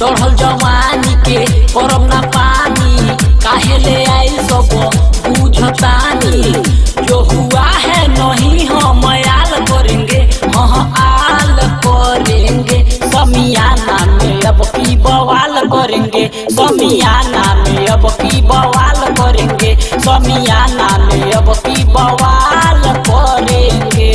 चढ़ल जवानी के करम ना पानी काहे ले आई सब बुझतानी। जो हुआ है नहीं हम आल करेंगे, हाँ आल करेंगे। समियाना में अब की बवाल करेंगे, समियाना में अब की बवाल करेंगे, समियाना में अब की बवाल करेंगे।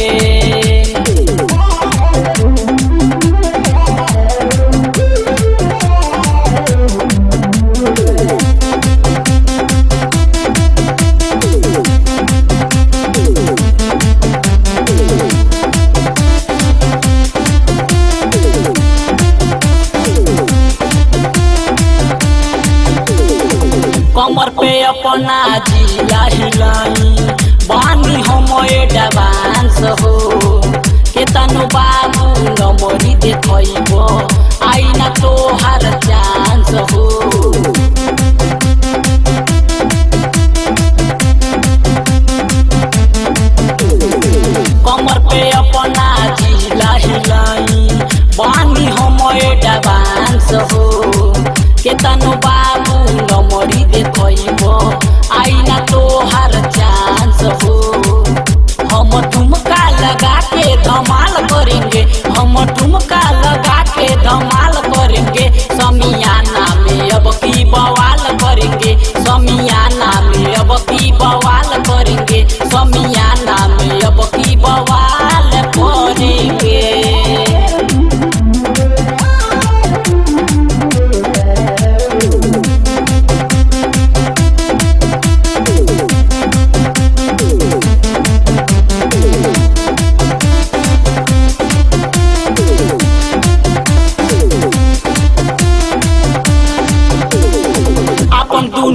कमर पे अपना जिला हिलाई बानी हम एडवांस हो। केतनो बाबू नमरी देखइबो आईना तोहार चांस हो। कमर पे अपना जिला हिलाई बानी हम एडवांस हो। केतनो बाबू नमरी देखइबो आईना तोहार चांस हो। हम ठुमका लगा के धमाल करेंगे, हम ठुमका लगा के धमाल करेंगे। समियाना में अब की बवाल करेंगे, समियाना में अब की बवाल करेंगे, समियाना में अब की बवाल करेंगे।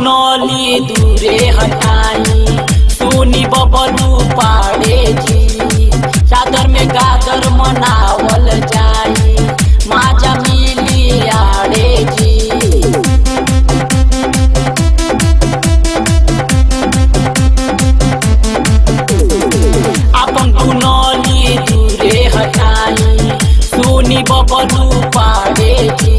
नली दूरे हटाई सोनी बबलू पाड़े जी। चादर में गादर मनावल जाई माजा मिली आड़े जी। अपन नली दूरे हटाई सोनी बबलू पाड़े जी।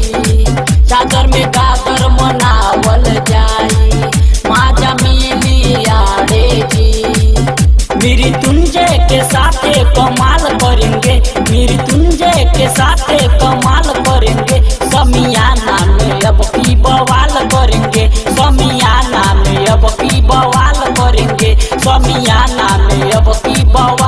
चादर में गादर मनावल जाई माजा मिली आड़े जी। मृत्युंजय के साथे कमाल करेंगे, मृत्युंजय के साथे कमाल करेंगे। समियाना में अब की बवाल करेंगे, समियाना में अब की बवाल करेंगे, समियाना में अब की बवाल